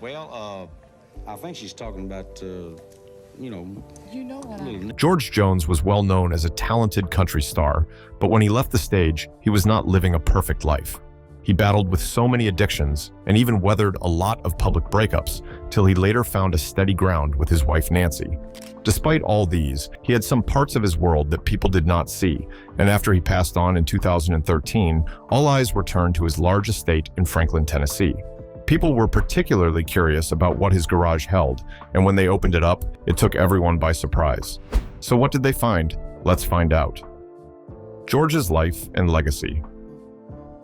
Well, I think she's talking about, you know, what George Jones was well known as a talented country star, but when he left the stage, he was not living a perfect life. He battled with so many addictions and even weathered a lot of public breakups till he later found a steady ground with his wife Nancy. Despite all these, he had some parts of his world that people did not see, and after he passed on in 2013, all eyes were turned to his large estate in Franklin, Tennessee. People were particularly curious about what his garage held, and when they opened it up, it took everyone by surprise. So what did they find? Let's find out. George's life and legacy.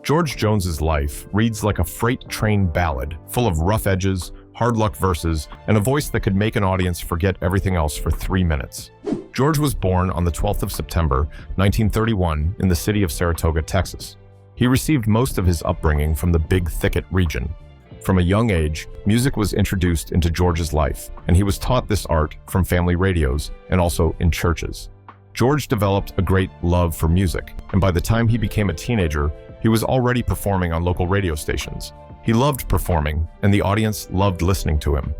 George Jones's life reads like a freight train ballad, full of rough edges, hard luck verses, and a voice that could make an audience forget everything else for 3 minutes. George was born on the 12th of September, 1931, in the city of Saratoga, Texas. He received most of his upbringing from the Big Thicket region. From a young age, music was introduced into George's life, and he was taught this art from family radios and also in churches. George developed a great love for music, and by the time he became a teenager, he was already performing on local radio stations. He loved performing, and the audience loved listening to him.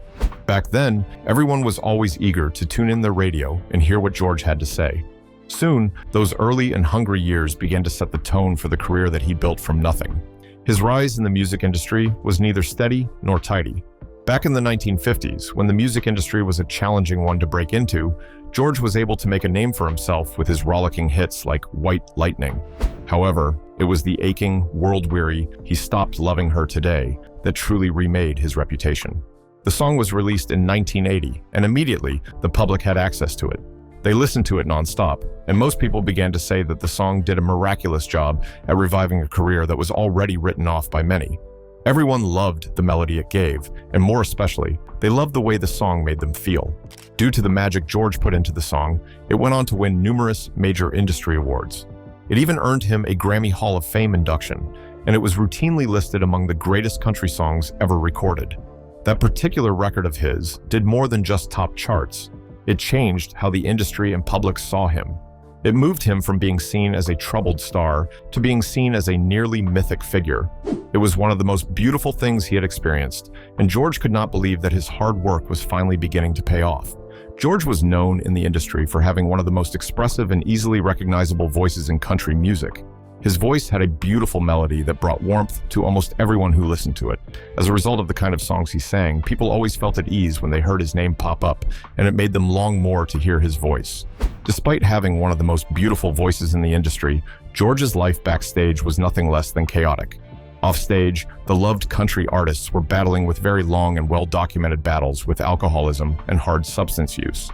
Back then, everyone was always eager to tune in their radio and hear what George had to say. Soon, those early and hungry years began to set the tone for the career that he built from nothing. His rise in the music industry was neither steady nor tidy. Back in the 1950s, when the music industry was a challenging one to break into, George was able to make a name for himself with his rollicking hits like White Lightning. However, it was the aching, world-weary, he stopped loving her today that truly remade his reputation. The song was released in 1980, and immediately the public had access to it. They listened to it nonstop, and most people began to say that the song did a miraculous job at reviving a career that was already written off by many. Everyone loved the melody it gave, and more especially, they loved the way the song made them feel. Due to the magic George put into the song, it went on to win numerous major industry awards. It even earned him a Grammy Hall of Fame induction, and it was routinely listed among the greatest country songs ever recorded. That particular record of his did more than just top charts. It changed how the industry and public saw him. It moved him from being seen as a troubled star to being seen as a nearly mythic figure. It was one of the most beautiful things he had experienced, and George could not believe that his hard work was finally beginning to pay off. George was known in the industry for having one of the most expressive and easily recognizable voices in country music. His voice had a beautiful melody that brought warmth to almost everyone who listened to it. As a result of the kind of songs he sang, people always felt at ease when they heard his name pop up, and it made them long more to hear his voice. Despite having one of the most beautiful voices in the industry, George's life backstage was nothing less than chaotic. Offstage, the loved country artists were battling with very long and well-documented battles with alcoholism and hard substance use.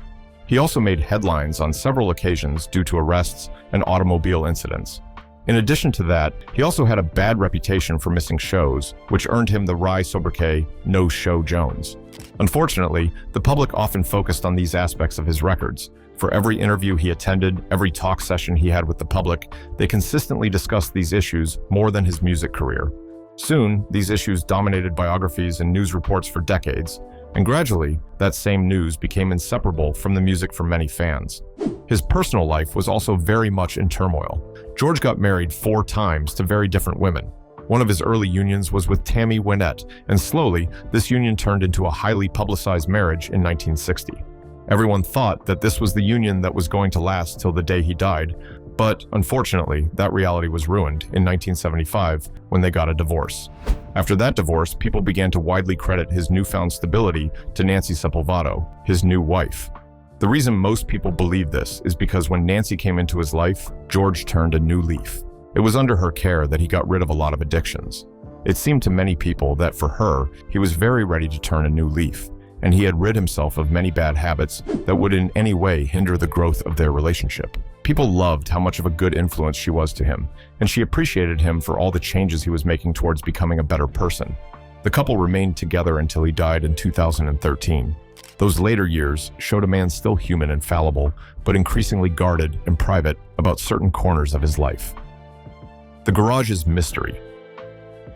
He also made headlines on several occasions due to arrests and automobile incidents. In addition to that, he also had a bad reputation for missing shows, which earned him the wry sobriquet No Show Jones. Unfortunately, the public often focused on these aspects of his records. For every interview he attended, every talk session he had with the public, they consistently discussed these issues more than his music career. Soon, these issues dominated biographies and news reports for decades, and gradually, that same news became inseparable from the music for many fans. His personal life was also very much in turmoil. George got married 4 times to very different women. One of his early unions was with Tammy Wynette, and slowly, this union turned into a highly publicized marriage in 1960. Everyone thought that this was the union that was going to last till the day he died, but unfortunately, that reality was ruined in 1975 when they got a divorce. After that divorce, people began to widely credit his newfound stability to Nancy Sepulvado, his new wife. The reason most people believe this is because when Nancy came into his life, George turned a new leaf. It was under her care that he got rid of a lot of addictions. It seemed to many people that for her, he was very ready to turn a new leaf, and he had rid himself of many bad habits that would in any way hinder the growth of their relationship. People loved how much of a good influence she was to him, and she appreciated him for all the changes he was making towards becoming a better person. The couple remained together until he died in 2013. Those later years showed a man still human and fallible, but increasingly guarded and private about certain corners of his life. The garage's mystery.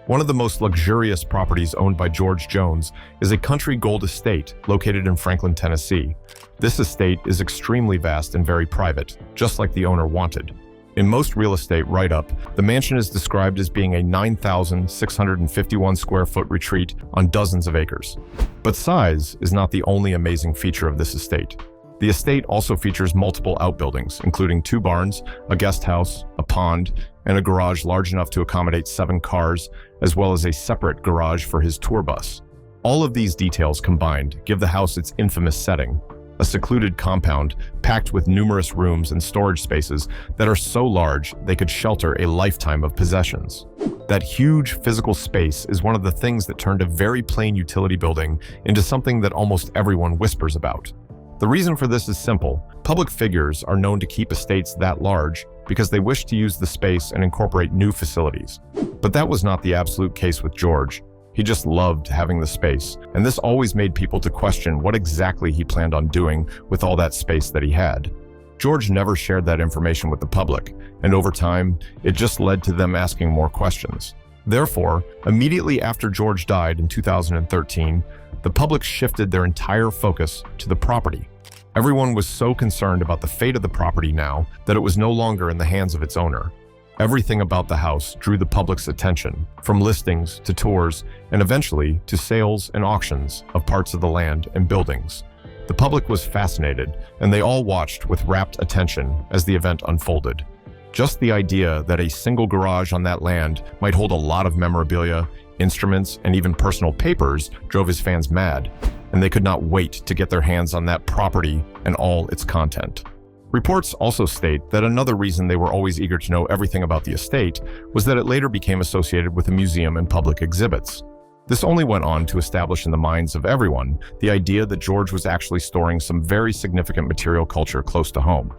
One of the most luxurious properties owned by George Jones is a country gold estate located in Franklin, Tennessee. This estate is extremely vast and very private, just like the owner wanted. In most real estate write-up, the mansion is described as being a 9,651 square foot retreat on dozens of acres. But size is not the only amazing feature of this estate. The estate also features multiple outbuildings, including 2 barns, a guest house, a pond, and a garage large enough to accommodate 7 cars, as well as a separate garage for his tour bus. All of these details combined give the house its infamous setting, a secluded compound packed with numerous rooms and storage spaces that are so large they could shelter a lifetime of possessions. That huge physical space is one of the things that turned a very plain utility building into something that almost everyone whispers about. The reason for this is simple. Public figures are known to keep estates that large because they wish to use the space and incorporate new facilities. But that was not the absolute case with George. He just loved having the space, and this always made people to question what exactly he planned on doing with all that space that he had. George never shared that information with the public, and over time, it just led to them asking more questions. Therefore, immediately after George died in 2013, the public shifted their entire focus to the property. Everyone was so concerned about the fate of the property now that it was no longer in the hands of its owner. Everything about the house drew the public's attention, from listings to tours, and eventually to sales and auctions of parts of the land and buildings. The public was fascinated, and they all watched with rapt attention as the event unfolded. Just the idea that a single garage on that land might hold a lot of memorabilia, instruments, and even personal papers drove his fans mad, and they could not wait to get their hands on that property and all its content. Reports also state that another reason they were always eager to know everything about the estate was that it later became associated with a museum and public exhibits. This only went on to establish in the minds of everyone the idea that George was actually storing some very significant material culture close to home.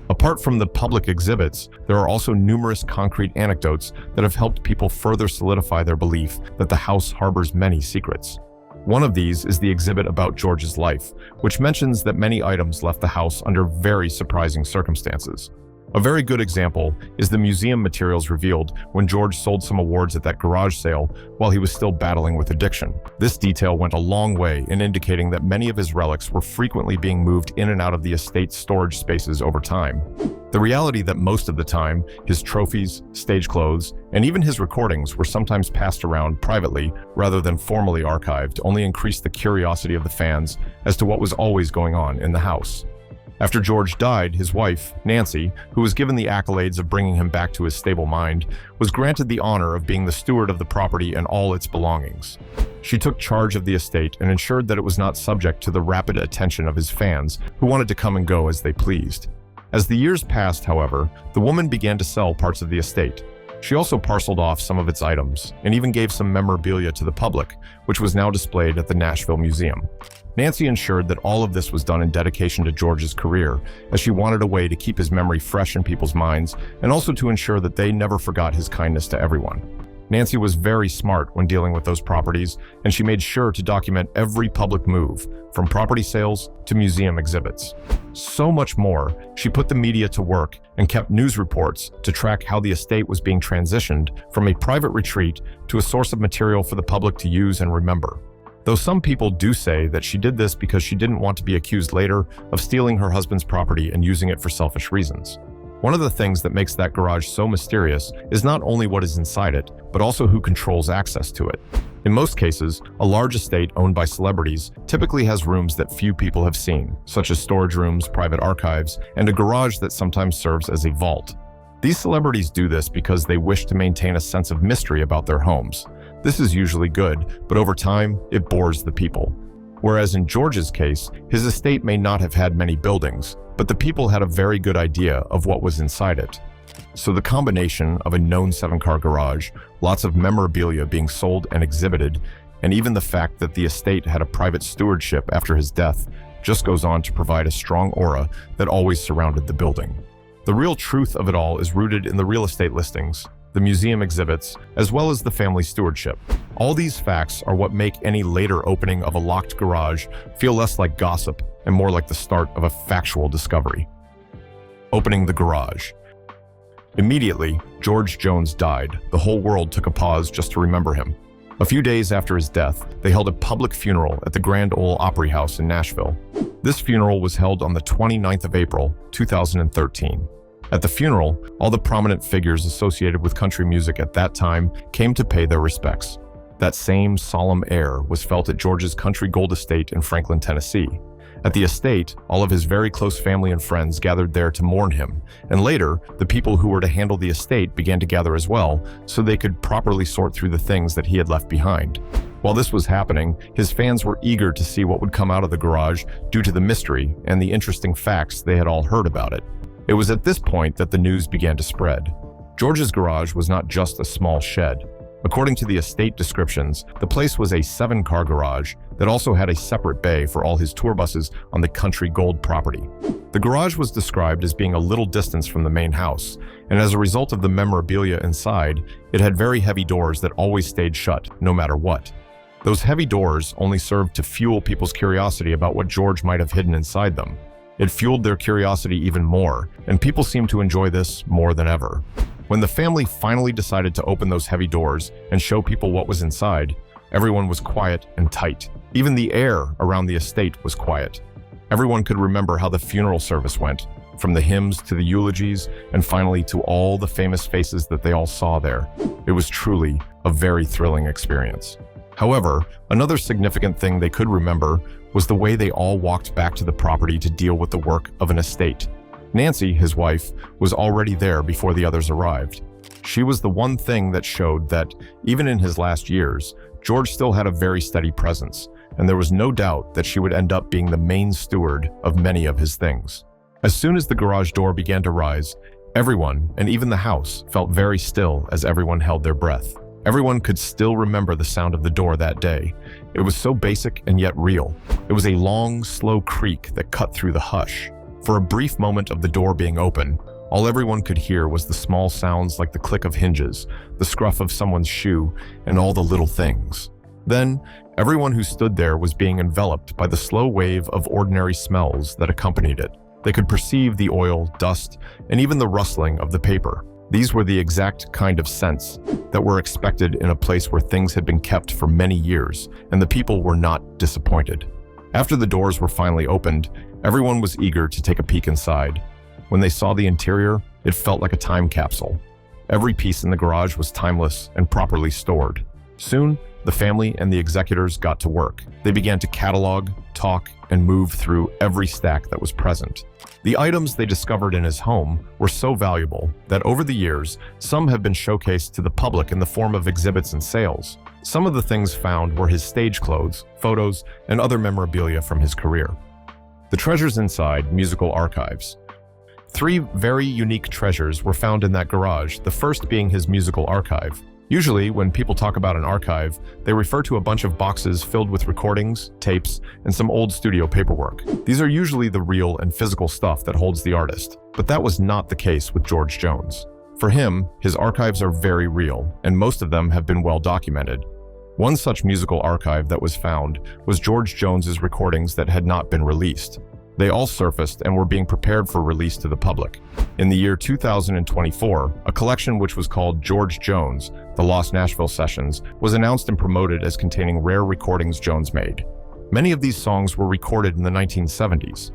Apart from the public exhibits, there are also numerous concrete anecdotes that have helped people further solidify their belief that the house harbors many secrets. One of these is the exhibit about George's life, which mentions that many items left the house under very surprising circumstances. A very good example is the museum materials revealed when George sold some awards at that garage sale while he was still battling with addiction. This detail went a long way in indicating that many of his relics were frequently being moved in and out of the estate's storage spaces over time. The reality that most of the time, his trophies, stage clothes, and even his recordings were sometimes passed around privately rather than formally archived only increased the curiosity of the fans as to what was always going on in the house. After George died, his wife, Nancy, who was given the accolades of bringing him back to his stable mind, was granted the honor of being the steward of the property and all its belongings. She took charge of the estate and ensured that it was not subject to the rapid attention of his fans, who wanted to come and go as they pleased. As the years passed, however, the woman began to sell parts of the estate. She also parceled off some of its items and even gave some memorabilia to the public, which was now displayed at the Nashville Museum. Nancy ensured that all of this was done in dedication to George's career, as she wanted a way to keep his memory fresh in people's minds and also to ensure that they never forgot his kindness to everyone. Nancy was very smart when dealing with those properties, and she made sure to document every public move, from property sales to museum exhibits. So much more, she put the media to work and kept news reports to track how the estate was being transitioned from a private retreat to a source of material for the public to use and remember. Though some people do say that she did this because she didn't want to be accused later of stealing her husband's property and using it for selfish reasons. One of the things that makes that garage so mysterious is not only what is inside it, but also who controls access to it. In most cases, a large estate owned by celebrities typically has rooms that few people have seen, such as storage rooms, private archives, and a garage that sometimes serves as a vault. These celebrities do this because they wish to maintain a sense of mystery about their homes. This is usually good, but over time, it bores the people. Whereas in George's case, his estate may not have had many buildings, but the people had a very good idea of what was inside it. So the combination of a known 7-car garage, lots of memorabilia being sold and exhibited, and even the fact that the estate had a private stewardship after his death just goes on to provide a strong aura that always surrounded the building. The real truth of it all is rooted in the real estate listings, the museum exhibits, as well as the family stewardship. All these facts are what make any later opening of a locked garage feel less like gossip and more like the start of a factual discovery. Opening the garage. Immediately, George Jones died. The whole world took a pause just to remember him. A few days after his death, they held a public funeral at the Grand Ole Opry House in Nashville. This funeral was held on the 29th of April, 2013. At the funeral, all the prominent figures associated with country music at that time came to pay their respects. That same solemn air was felt at George's country gold estate in Franklin, Tennessee. At the estate, all of his very close family and friends gathered there to mourn him, and later, the people who were to handle the estate began to gather as well, so they could properly sort through the things that he had left behind. While this was happening, his fans were eager to see what would come out of the garage due to the mystery and the interesting facts they had all heard about it. It was at this point that the news began to spread. George's garage was not just a small shed. According to the estate descriptions, the place was a 7-car garage that also had a separate bay for all his tour buses on the country gold property. The garage was described as being a little distance from the main house, and as a result of the memorabilia inside, it had very heavy doors that always stayed shut, no matter what. Those heavy doors only served to fuel people's curiosity about what George might have hidden inside them. It fueled their curiosity even more, and people seemed to enjoy this more than ever. When the family finally decided to open those heavy doors and show people what was inside, everyone was quiet and tight. Even the air around the estate was quiet. Everyone could remember how the funeral service went, from the hymns to the eulogies, and finally to all the famous faces that they all saw there. It was truly a very thrilling experience. However, another significant thing they could remember was the way they all walked back to the property to deal with the work of an estate. Nancy, his wife, was already there before the others arrived. She was the one thing that showed that, even in his last years, George still had a very steady presence, and there was no doubt that she would end up being the main steward of many of his things. As soon as the garage door began to rise, everyone, and even the house, felt very still as everyone held their breath. Everyone could still remember the sound of the door that day. It was so basic and yet real. It was a long, slow creak that cut through the hush. For a brief moment of the door being open, all everyone could hear was the small sounds like the click of hinges, the scruff of someone's shoe, and all the little things. Then, everyone who stood there was being enveloped by the slow wave of ordinary smells that accompanied it. They could perceive the oil, dust, and even the rustling of the paper. These were the exact kind of scents that were expected in a place where things had been kept for many years, and the people were not disappointed. After the doors were finally opened, everyone was eager to take a peek inside. When they saw the interior, it felt like a time capsule. Every piece in the garage was timeless and properly stored. Soon, the family and the executors got to work. They began to catalog, talk, and move through every stack that was present. The items they discovered in his home were so valuable that over the years, some have been showcased to the public in the form of exhibits and sales. Some of the things found were his stage clothes, photos, and other memorabilia from his career. The treasures inside musical archives. 3 very unique treasures were found in that garage, the first being his musical archive. Usually, when people talk about an archive, they refer to a bunch of boxes filled with recordings, tapes, and some old studio paperwork. These are usually the real and physical stuff that holds the artist, but that was not the case with George Jones. For him, his archives are very real, and most of them have been well documented. One such musical archive that was found was George Jones's recordings that had not been released. They all surfaced and were being prepared for release to the public. In the year 2024, a collection which was called George Jones, The Lost Nashville Sessions, was announced and promoted as containing rare recordings Jones made. Many of these songs were recorded in the 1970s.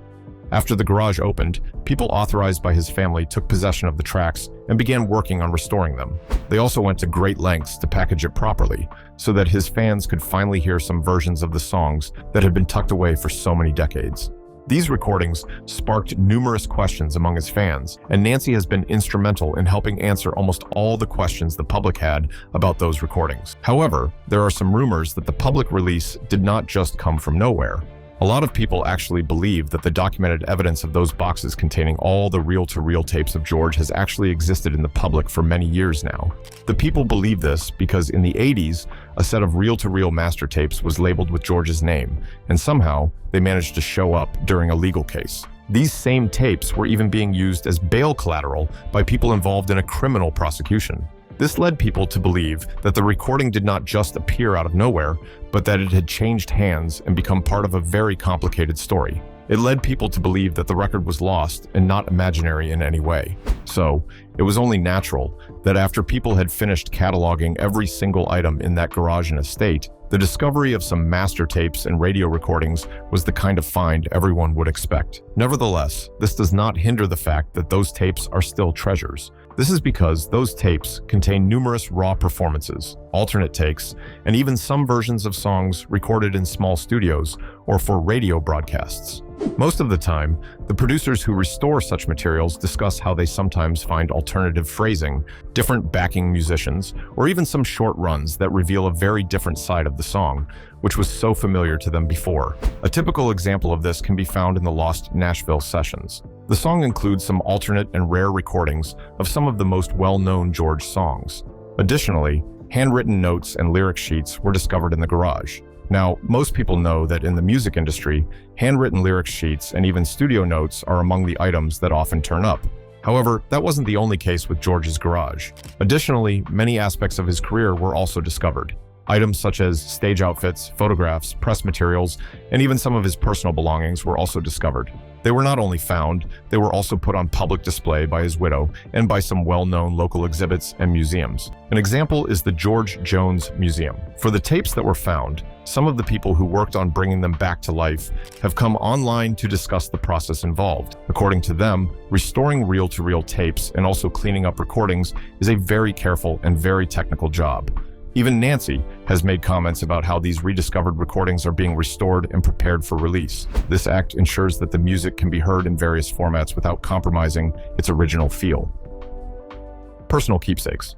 After the garage opened, people authorized by his family took possession of the tracks and began working on restoring them. They also went to great lengths to package it properly, so that his fans could finally hear some versions of the songs that had been tucked away for so many decades. These recordings sparked numerous questions among his fans, and Nancy has been instrumental in helping answer almost all the questions the public had about those recordings. However, there are some rumors that the public release did not just come from nowhere. A lot of people actually believe that the documented evidence of those boxes containing all the reel-to-reel tapes of George has actually existed in the public for many years now. The people believe this because in the 80s, a set of reel-to-reel master tapes was labeled with George's name, and somehow they managed to show up during a legal case. These same tapes were even being used as bail collateral by people involved in a criminal prosecution. This led people to believe that the recording did not just appear out of nowhere, but that it had changed hands and become part of a very complicated story. It led people to believe that the record was lost and not imaginary in any way. So, it was only natural that after people had finished cataloging every single item in that garage and estate, The discovery of some master tapes and radio recordings was the kind of find everyone would expect. Nevertheless, this does not hinder the fact that those tapes are still treasures. This is because those tapes contain numerous raw performances, alternate takes, and even some versions of songs recorded in small studios or for radio broadcasts. Most of the time, the producers who restore such materials discuss how they sometimes find alternative phrasing, different backing musicians, or even some short runs that reveal a very different side of the song, which was so familiar to them before. A typical example of this can be found in the Lost Nashville sessions. The song includes some alternate and rare recordings of some of the most well-known George songs. Additionally, handwritten notes and lyric sheets were discovered in the garage. Now, most people know that in the music industry, handwritten lyric sheets and even studio notes are among the items that often turn up. However, that wasn't the only case with George's garage. Additionally, many aspects of his career were also discovered. Items such as stage outfits, photographs, press materials, and even some of his personal belongings were also discovered. They were not only found, they were also put on public display by his widow and by some well-known local exhibits and museums. An example is the George Jones Museum. For the tapes that were found, some of the people who worked on bringing them back to life have come online to discuss the process involved. According to them, restoring reel-to-reel tapes and also cleaning up recordings is a very careful and very technical job. Even Nancy has made comments about how these rediscovered recordings are being restored and prepared for release. This act ensures that the music can be heard in various formats without compromising its original feel. Personal keepsakes.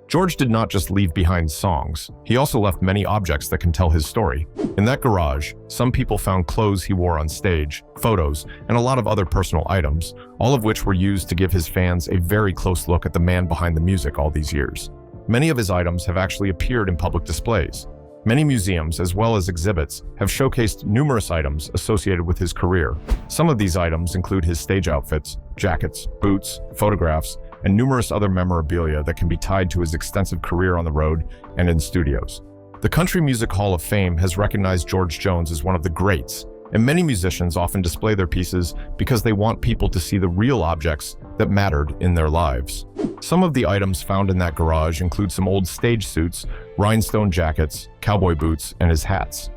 George did not just leave behind songs, he also left many objects that can tell his story. In that garage, some people found clothes he wore on stage, photos, and a lot of other personal items, all of which were used to give his fans a very close look at the man behind the music all these years. Many of his items have actually appeared in public displays. Many museums, as well as exhibits, have showcased numerous items associated with his career. Some of these items include his stage outfits, jackets, boots, photographs, and numerous other memorabilia that can be tied to his extensive career on the road and in studios. The Country Music Hall of Fame has recognized George Jones as one of the greats, and many musicians often display their pieces because they want people to see the real objects that mattered in their lives. Some of the items found in that garage include some old stage suits, rhinestone jackets, cowboy boots, and his hats.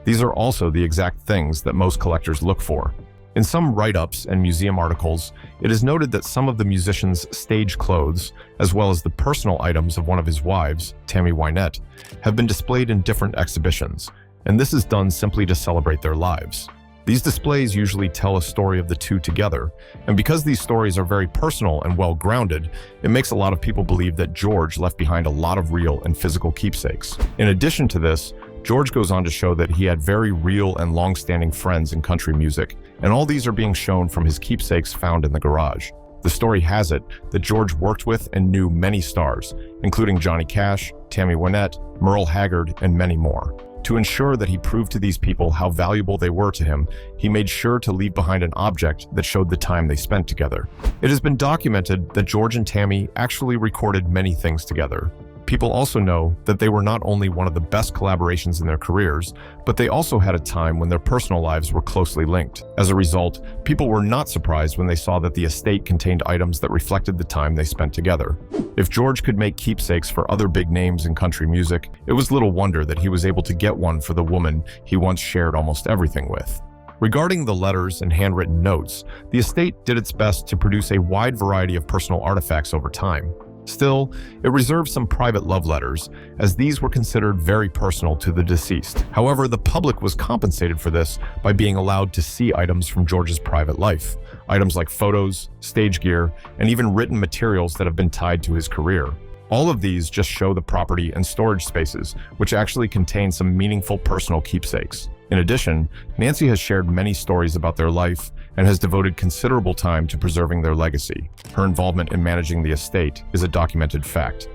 These are also the exact things that most collectors look for. In some write-ups and museum articles, it is noted that some of the musician's stage clothes, as well as the personal items of one of his wives, Tammy Wynette, have been displayed in different exhibitions, and this is done simply to celebrate their lives. These displays usually tell a story of the two together, and because these stories are very personal and well-grounded, it makes a lot of people believe that George left behind a lot of real and physical keepsakes. In addition to this, George goes on to show that he had very real and long-standing friends in country music, and all these are being shown from his keepsakes found in the garage. The story has it that George worked with and knew many stars, including Johnny Cash, Tammy Wynette, Merle Haggard, and many more. To ensure that he proved to these people how valuable they were to him, he made sure to leave behind an object that showed the time they spent together. It has been documented that George and Tammy actually recorded many things together. People also know that they were not only one of the best collaborations in their careers, but they also had a time when their personal lives were closely linked. As a result, people were not surprised when they saw that the estate contained items that reflected the time they spent together. If George could make keepsakes for other big names in country music, it was little wonder that he was able to get one for the woman he once shared almost everything with. Regarding the letters and handwritten notes, the estate did its best to produce a wide variety of personal artifacts over time. Still, it reserved some private love letters, as these were considered very personal to the deceased. However, the public was compensated for this by being allowed to see items from George's private life, items like photos, stage gear, and even written materials that have been tied to his career. All of these just show the property and storage spaces, which actually contain some meaningful personal keepsakes. In addition, Nancy has shared many stories about their life and has devoted considerable time to preserving their legacy. Her involvement in managing the estate is a documented fact.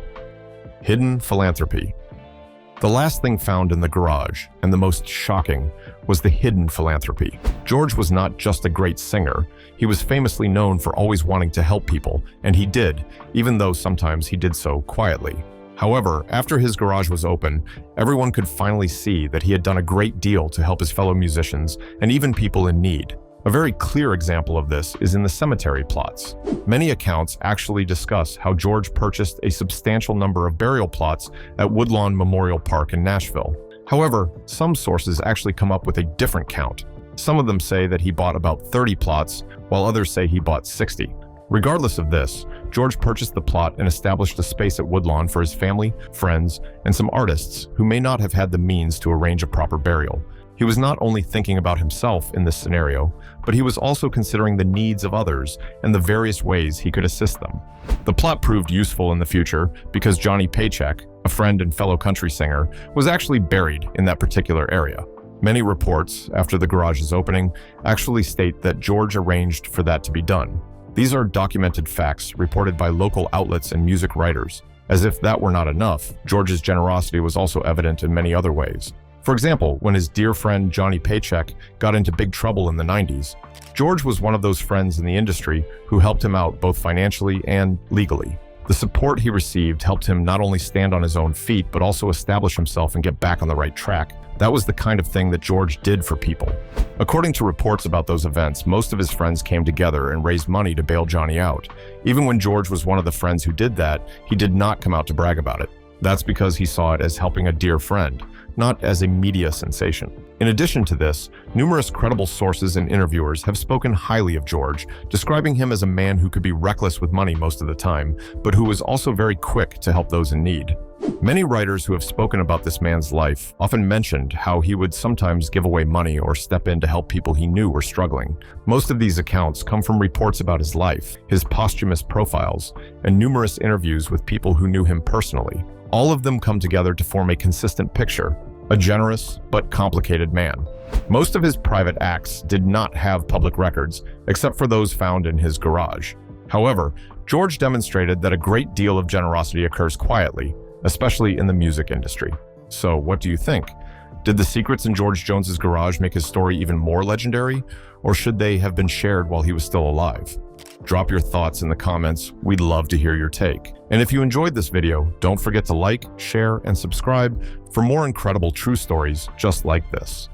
Hidden philanthropy. The last thing found in the garage, and the most shocking, was the hidden philanthropy. George was not just a great singer, he was famously known for always wanting to help people, and he did, even though sometimes he did so quietly. However, after his garage was open, everyone could finally see that he had done a great deal to help his fellow musicians and even people in need. A very clear example of this is in the cemetery plots. Many accounts actually discuss how George purchased a substantial number of burial plots at Woodlawn Memorial Park in Nashville. However, some sources actually come up with a different count. Some of them say that he bought about 30 plots, while others say he bought 60. Regardless of this, George purchased the plot and established a space at Woodlawn for his family, friends, and some artists who may not have had the means to arrange a proper burial. He was not only thinking about himself in this scenario, but he was also considering the needs of others and the various ways he could assist them. The plot proved useful in the future because Johnny Paycheck, a friend and fellow country singer, was actually buried in that particular area. Many reports, after the garage's opening, actually state that George arranged for that to be done. These are documented facts reported by local outlets and music writers. As if that were not enough, George's generosity was also evident in many other ways. For example, when his dear friend Johnny Paycheck got into big trouble in the 90s, George was one of those friends in the industry who helped him out both financially and legally. The support he received helped him not only stand on his own feet, but also establish himself and get back on the right track. That was the kind of thing that George did for people. According to reports about those events, most of his friends came together and raised money to bail Johnny out. Even when George was one of the friends who did that, he did not come out to brag about it. That's because he saw it as helping a dear friend, not as a media sensation. In addition to this, numerous credible sources and interviewers have spoken highly of George, describing him as a man who could be reckless with money most of the time, but who was also very quick to help those in need. Many writers who have spoken about this man's life often mentioned how he would sometimes give away money or step in to help people he knew were struggling. Most of these accounts come from reports about his life, his posthumous profiles, and numerous interviews with people who knew him personally. All of them come together to form a consistent picture, a generous but complicated man. Most of his private acts did not have public records, except for those found in his garage. However, George demonstrated that a great deal of generosity occurs quietly, especially in the music industry. So what do you think? Did the secrets in George Jones's garage make his story even more legendary, or should they have been shared while he was still alive? Drop your thoughts in the comments. We'd love to hear your take. And if you enjoyed this video, don't forget to like, share, and subscribe for more incredible true stories just like this.